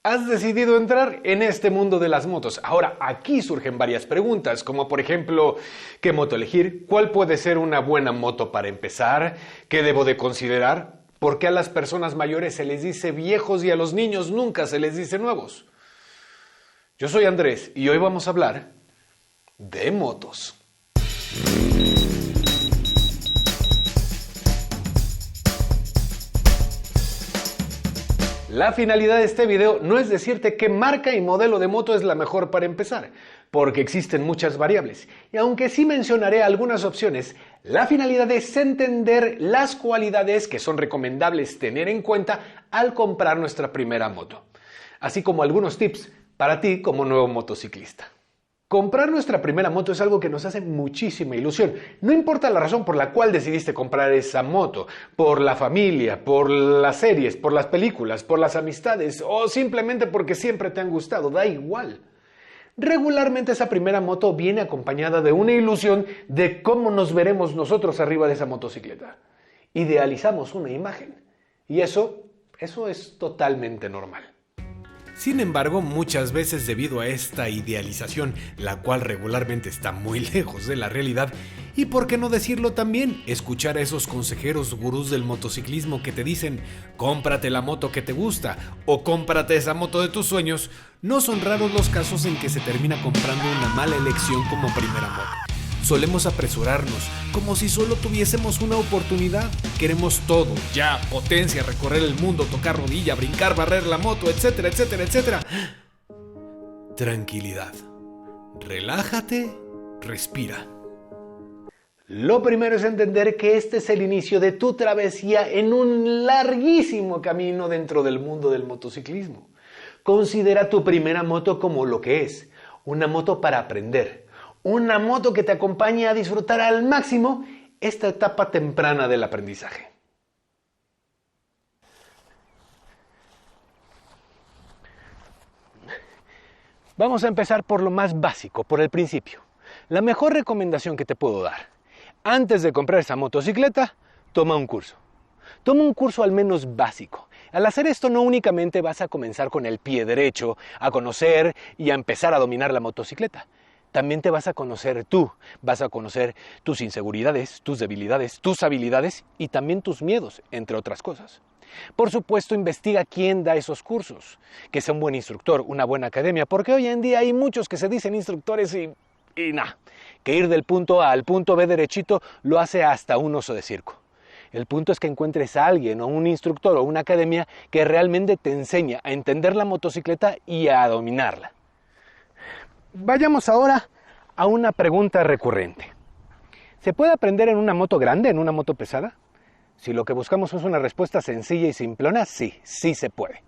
Has decidido entrar en este mundo de las motos. Ahora, aquí surgen varias preguntas, como por ejemplo, ¿qué moto elegir? ¿Cuál puede ser una buena moto para empezar? ¿Qué debo de considerar? ¿Por qué a las personas mayores se les dice viejos y a los niños nunca se les dice nuevos? Yo soy Andrés y hoy vamos a hablar de motos. La finalidad de este video no es decirte qué marca y modelo de moto es la mejor para empezar, porque existen muchas variables. Y aunque sí mencionaré algunas opciones, la finalidad es entender las cualidades que son recomendables tener en cuenta al comprar nuestra primera moto, así como algunos tips para ti como nuevo motociclista. Comprar nuestra primera moto es algo que nos hace muchísima ilusión. No importa la razón por la cual decidiste comprar esa moto, por la familia, por las series, por las películas, por las amistades o simplemente porque siempre te han gustado, da igual. Regularmente esa primera moto viene acompañada de una ilusión de cómo nos veremos nosotros arriba de esa motocicleta. Idealizamos una imagen y eso es totalmente normal. Sin embargo, muchas veces debido a esta idealización, la cual regularmente está muy lejos de la realidad, y por qué no decirlo también, escuchar a esos consejeros gurús del motociclismo que te dicen cómprate la moto que te gusta o cómprate esa moto de tus sueños, no son raros los casos en que se termina comprando una mala elección como primera moto. Solemos apresurarnos, como si solo tuviésemos una oportunidad. Queremos todo, ya, potencia, recorrer el mundo, tocar rodilla, brincar, barrer la moto, etcétera, etcétera, etcétera. Tranquilidad. Relájate, respira. Lo primero es entender que este es el inicio de tu travesía en un larguísimo camino dentro del mundo del motociclismo. Considera tu primera moto como lo que es, una moto para aprender. Una moto que te acompañe a disfrutar al máximo esta etapa temprana del aprendizaje. Vamos a empezar por lo más básico, por el principio. La mejor recomendación que te puedo dar. Antes de comprar esa motocicleta, toma un curso. Toma un curso al menos básico. Al hacer esto no únicamente vas a comenzar con el pie derecho, a conocer y a empezar a dominar la motocicleta. También te vas a conocer tú, vas a conocer tus inseguridades, tus debilidades, tus habilidades y también tus miedos, entre otras cosas. Por supuesto, investiga quién da esos cursos, que sea un buen instructor, una buena academia, porque hoy en día hay muchos que se dicen instructores y nada, que ir del punto A al punto B derechito lo hace hasta un oso de circo. El punto es que encuentres a alguien o un instructor o una academia que realmente te enseñe a entender la motocicleta y a dominarla. Vayamos ahora a una pregunta recurrente. ¿Se puede aprender en una moto grande, en una moto pesada? Si lo que buscamos es una respuesta sencilla y simplona, sí se puede.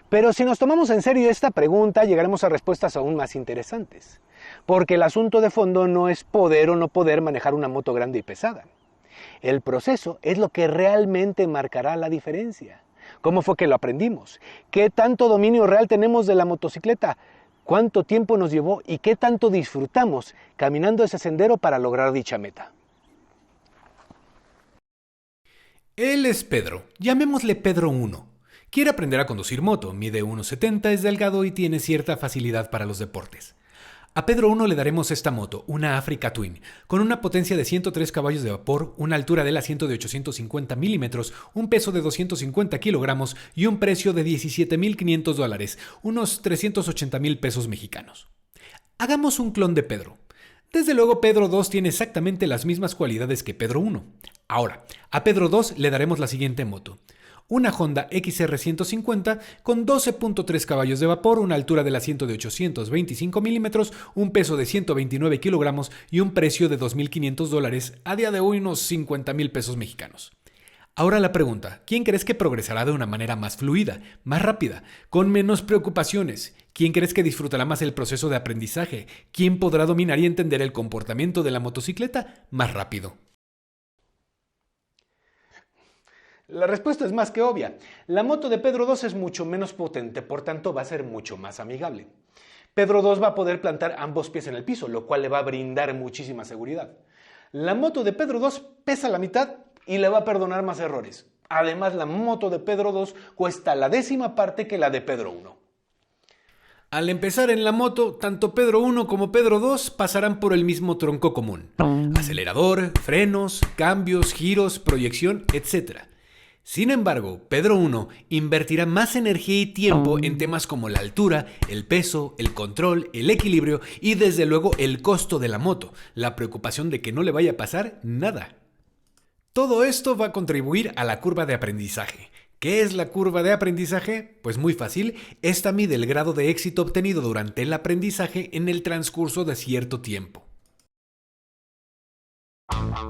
Pero si nos tomamos en serio esta pregunta, llegaremos a respuestas aún más interesantes. Porque el asunto de fondo no es poder o no poder manejar una moto grande y pesada. El proceso es lo que realmente marcará la diferencia. ¿Cómo fue que lo aprendimos? ¿Qué tanto dominio real tenemos de la motocicleta? ¿Cuánto tiempo nos llevó y qué tanto disfrutamos caminando ese sendero para lograr dicha meta? Él es Pedro, llamémosle Pedro 1. Quiere aprender a conducir moto, mide 1,70, es delgado y tiene cierta facilidad para los deportes. A Pedro 1 le daremos esta moto, una Africa Twin, con una potencia de 103 caballos de vapor, una altura del asiento de 850 milímetros, un peso de 250 kilogramos y un precio de $17,500, unos 380,000 pesos mexicanos. Hagamos un clon de Pedro. Desde luego Pedro 2 tiene exactamente las mismas cualidades que Pedro 1. Ahora, a Pedro 2 le daremos la siguiente moto. Una Honda XR 150 con 12.3 caballos de vapor, una altura del asiento de 825 milímetros, un peso de 129 kilogramos y un precio de $2,500, a día de hoy unos 50,000 pesos mexicanos. Ahora la pregunta, ¿quién crees que progresará de una manera más fluida, más rápida, con menos preocupaciones? ¿Quién crees que disfrutará más el proceso de aprendizaje? ¿Quién podrá dominar y entender el comportamiento de la motocicleta más rápido? La respuesta es más que obvia. La moto de Pedro 2 es mucho menos potente, por tanto va a ser mucho más amigable. Pedro 2 va a poder plantar ambos pies en el piso, lo cual le va a brindar muchísima seguridad. La moto de Pedro 2 pesa la mitad y le va a perdonar más errores. Además, la moto de Pedro 2 cuesta la 10ª parte que la de Pedro 1. Al empezar en la moto, tanto Pedro 1 como Pedro 2 pasarán por el mismo tronco común: acelerador, frenos, cambios, giros, proyección, etc. Sin embargo, Pedro 1 invertirá más energía y tiempo en temas como la altura, el peso, el control, el equilibrio y desde luego el costo de la moto, la preocupación de que no le vaya a pasar nada. Todo esto va a contribuir a la curva de aprendizaje. ¿Qué es la curva de aprendizaje? Pues muy fácil, esta mide el grado de éxito obtenido durante el aprendizaje en el transcurso de cierto tiempo.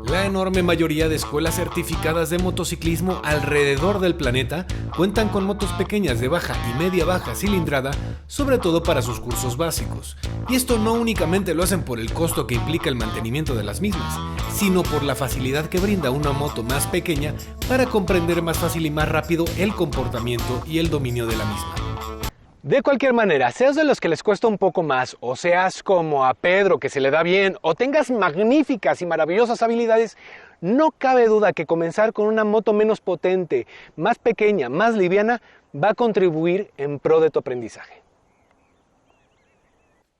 La enorme mayoría de escuelas certificadas de motociclismo alrededor del planeta cuentan con motos pequeñas de baja y media baja cilindrada, sobre todo para sus cursos básicos. Y esto no únicamente lo hacen por el costo que implica el mantenimiento de las mismas, sino por la facilidad que brinda una moto más pequeña para comprender más fácil y más rápido el comportamiento y el dominio de la misma. De cualquier manera, seas de los que les cuesta un poco más, o seas como a Pedro que se le da bien, o tengas magníficas y maravillosas habilidades, no cabe duda que comenzar con una moto menos potente, más pequeña, más liviana, va a contribuir en pro de tu aprendizaje.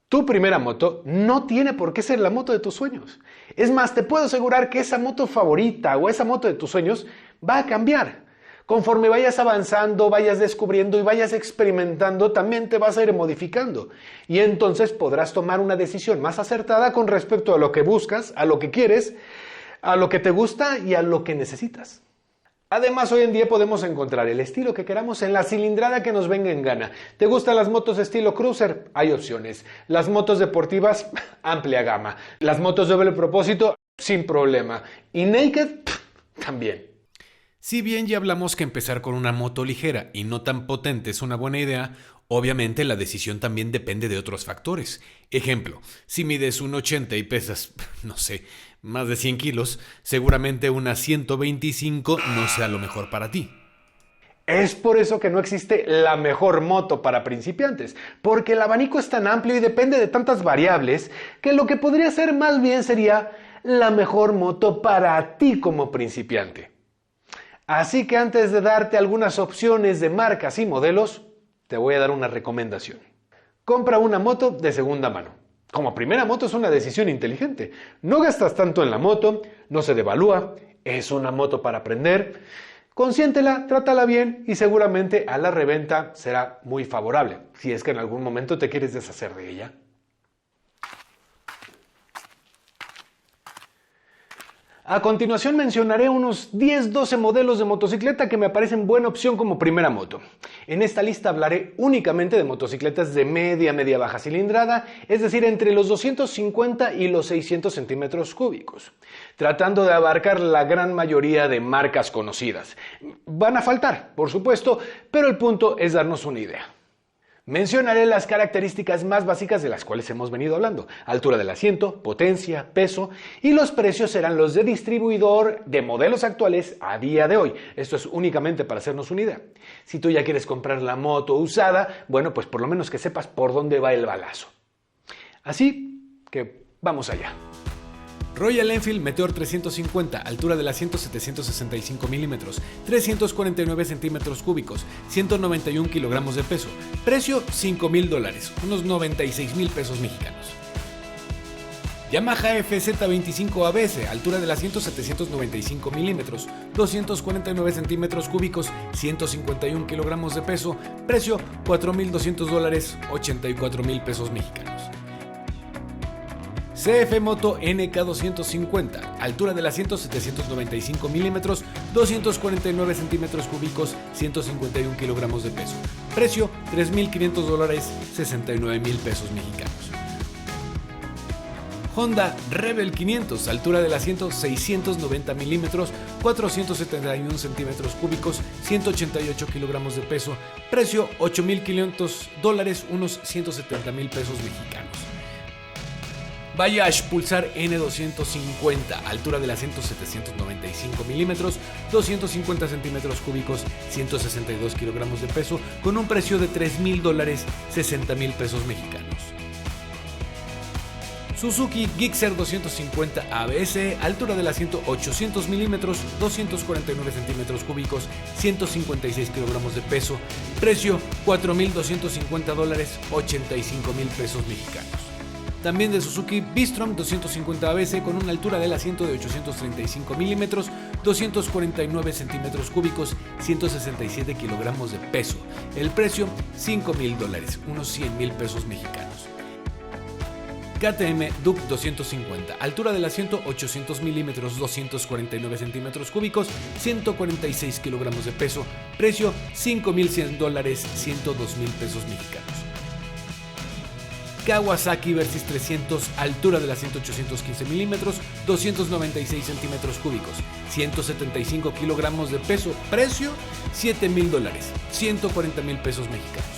Tu primera moto no tiene por qué ser la moto de tus sueños. Es más, te puedo asegurar que esa moto favorita o esa moto de tus sueños va a cambiar. Conforme vayas avanzando, vayas descubriendo y vayas experimentando, también te vas a ir modificando. Y entonces podrás tomar una decisión más acertada con respecto a lo que buscas, a lo que quieres, a lo que te gusta y a lo que necesitas. Además, hoy en día podemos encontrar el estilo que queramos en la cilindrada que nos venga en gana. ¿Te gustan las motos estilo cruiser? Hay opciones. Las motos deportivas, amplia gama. Las motos de doble propósito, sin problema. Y naked, también. Si bien ya hablamos que empezar con una moto ligera y no tan potente es una buena idea, obviamente la decisión también depende de otros factores. Ejemplo, si mides 1,80 y pesas, no sé, más de 100 kilos, seguramente una 125 no sea lo mejor para ti. Es por eso que no existe la mejor moto para principiantes, porque el abanico es tan amplio y depende de tantas variables que lo que podría ser más bien sería la mejor moto para ti como principiante. Así que antes de darte algunas opciones de marcas y modelos, te voy a dar una recomendación. Compra una moto de segunda mano. Como primera moto es una decisión inteligente. No gastas tanto en la moto, no se devalúa, es una moto para aprender. Consiéntela, trátala bien y seguramente a la reventa será muy favorable, si es que en algún momento te quieres deshacer de ella. A continuación mencionaré unos 10-12 modelos de motocicleta que me parecen buena opción como primera moto. En esta lista hablaré únicamente de motocicletas de media baja cilindrada, es decir, entre los 250 y los 600 centímetros cúbicos, tratando de abarcar la gran mayoría de marcas conocidas. Van a faltar, por supuesto, pero el punto es darnos una idea. Mencionaré las características más básicas de las cuales hemos venido hablando: altura del asiento, potencia, peso, y los precios serán los de distribuidor de modelos actuales a día de hoy. Esto es únicamente para hacernos una idea. Si tú ya quieres comprar la moto usada, bueno, pues por lo menos que sepas por dónde va el balazo. Así que vamos allá. Royal Enfield Meteor 350, altura del asiento 765 milímetros, 349 centímetros cúbicos, 191 kilogramos de peso, precio $5,000, unos 96,000 pesos mexicanos. Yamaha FZ25 ABS, altura del asiento 795 milímetros, 249 centímetros cúbicos, 151 kilogramos de peso, precio $4,200, 84,000 pesos mexicanos. CF Moto NK250, altura del asiento 795 milímetros, 249 centímetros cúbicos, 151 kilogramos de peso, precio $3,500, 69,000 pesos mexicanos. Honda Rebel 500, altura del asiento 690 milímetros, 471 centímetros cúbicos, 188 kilogramos de peso, precio $8,500, unos 170,000 pesos mexicanos. Bayash Pulsar N250, altura del asiento 795 milímetros, 250 centímetros cúbicos, 162 kilogramos de peso, con un precio de $3,000, 60,000 pesos mexicanos. Suzuki Gixxer 250 ABS, altura del asiento 800 milímetros, 249 centímetros cúbicos, 156 kilogramos de peso, precio $4,250, 85,000 pesos mexicanos. También de Suzuki Bistrom 250 ABS con una altura del asiento de 835 milímetros, 249 centímetros cúbicos, 167 kilogramos de peso. El precio $5,000, unos 100,000 pesos mexicanos. KTM Duke 250, altura del asiento 800 milímetros, 249 centímetros cúbicos, 146 kilogramos de peso, precio $5,100, 102,000 pesos mexicanos. Kawasaki Versys 300, altura del asiento 815 milímetros, 296 centímetros cúbicos, 175 kilogramos de peso, precio $7,000, 140,000 pesos mexicanos.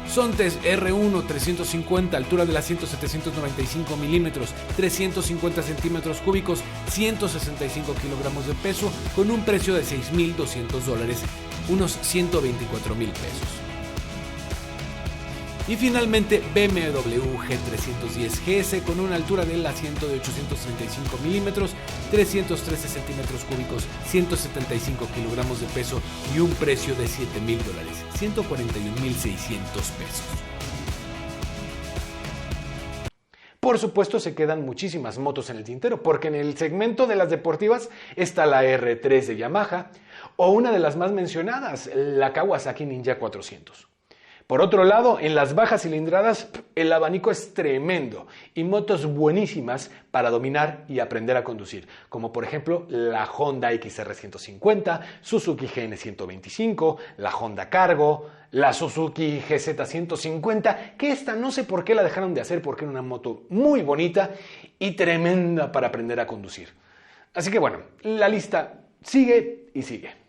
Sontes R1 350, altura del asiento 795 milímetros, 350 centímetros cúbicos, 165 kilogramos de peso, con un precio de $6,200, unos 124,000 pesos. Y finalmente BMW G310 GS con una altura del asiento de 835 milímetros, 313 centímetros cúbicos, 175 kilogramos de peso y un precio de $7,000, 141,600 pesos. Por supuesto se quedan muchísimas motos en el tintero, porque en el segmento de las deportivas está la R3 de Yamaha o una de las más mencionadas, la Kawasaki Ninja 400. Por otro lado, en las bajas cilindradas, el abanico es tremendo y motos buenísimas para dominar y aprender a conducir, como por ejemplo la Honda XR 150, Suzuki GN 125, la Honda Cargo, la Suzuki GZ 150, que esta no sé por qué la dejaron de hacer porque era una moto muy bonita y tremenda para aprender a conducir. Así que bueno, la lista sigue y sigue.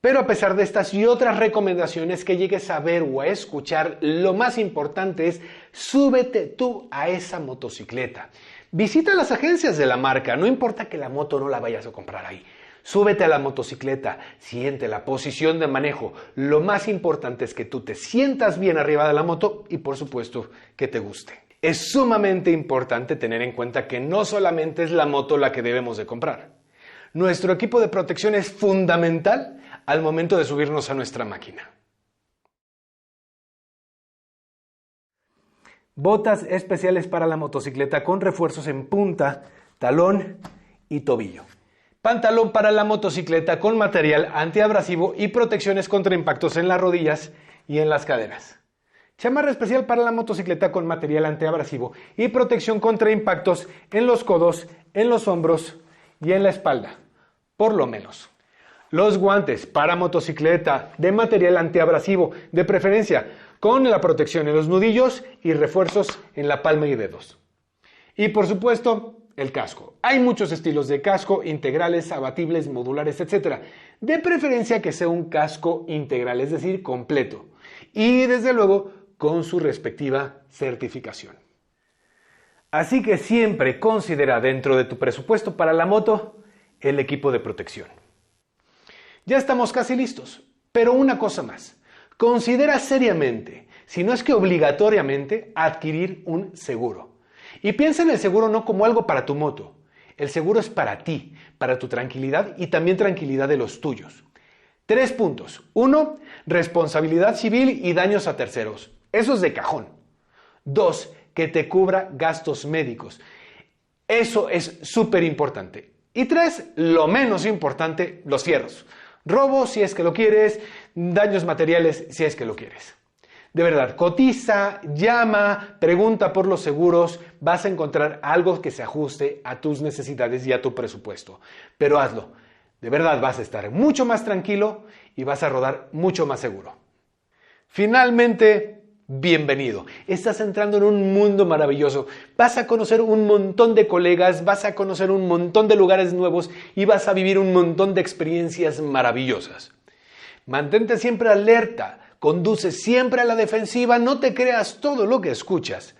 Pero a pesar de estas y otras recomendaciones que llegues a ver o a escuchar, lo más importante es súbete tú a esa motocicleta. Visita las agencias de la marca, no importa que la moto no la vayas a comprar ahí. Súbete a la motocicleta, siente la posición de manejo. Lo más importante es que tú te sientas bien arriba de la moto y por supuesto que te guste. Es sumamente importante tener en cuenta que no solamente es la moto la que debemos de comprar. Nuestro equipo de protección es fundamental al momento de subirnos a nuestra máquina. Botas especiales para la motocicleta con refuerzos en punta, talón y tobillo. Pantalón para la motocicleta con material antiabrasivo y protecciones contra impactos en las rodillas y en las caderas. Chamarra especial para la motocicleta con material antiabrasivo y protección contra impactos en los codos, en los hombros y en la espalda, por lo menos. Los guantes para motocicleta de material antiabrasivo, de preferencia con la protección en los nudillos y refuerzos en la palma y dedos. Y por supuesto, el casco. Hay muchos estilos de casco, integrales, abatibles, modulares, etc. De preferencia que sea un casco integral, es decir, completo. Y desde luego, con su respectiva certificación. Así que siempre considera dentro de tu presupuesto para la moto el equipo de protección. Ya estamos casi listos, pero una cosa más. Considera seriamente, si no es que obligatoriamente, adquirir un seguro. Y piensa en el seguro no como algo para tu moto. El seguro es para ti, para tu tranquilidad y también tranquilidad de los tuyos. 3 puntos. 1. Responsabilidad civil y daños a terceros. Eso es de cajón. 2. Que te cubra gastos médicos. Eso es súper importante. Y 3. Lo menos importante, los fierros. Robo si es que lo quieres, daños materiales si es que lo quieres. De verdad, cotiza, llama, pregunta por los seguros, vas a encontrar algo que se ajuste a tus necesidades y a tu presupuesto. Pero hazlo, de verdad vas a estar mucho más tranquilo y vas a rodar mucho más seguro. Finalmente, bienvenido. Estás entrando en un mundo maravilloso. Vas a conocer un montón de colegas, vas a conocer un montón de lugares nuevos y vas a vivir un montón de experiencias maravillosas. Mantente siempre alerta, conduce siempre a la defensiva, no te creas todo lo que escuchas.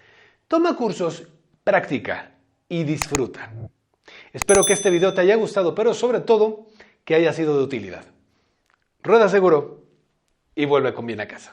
Toma cursos, practica y disfruta. Espero que este video te haya gustado, pero sobre todo que haya sido de utilidad. Rueda seguro y vuelve con bien a casa.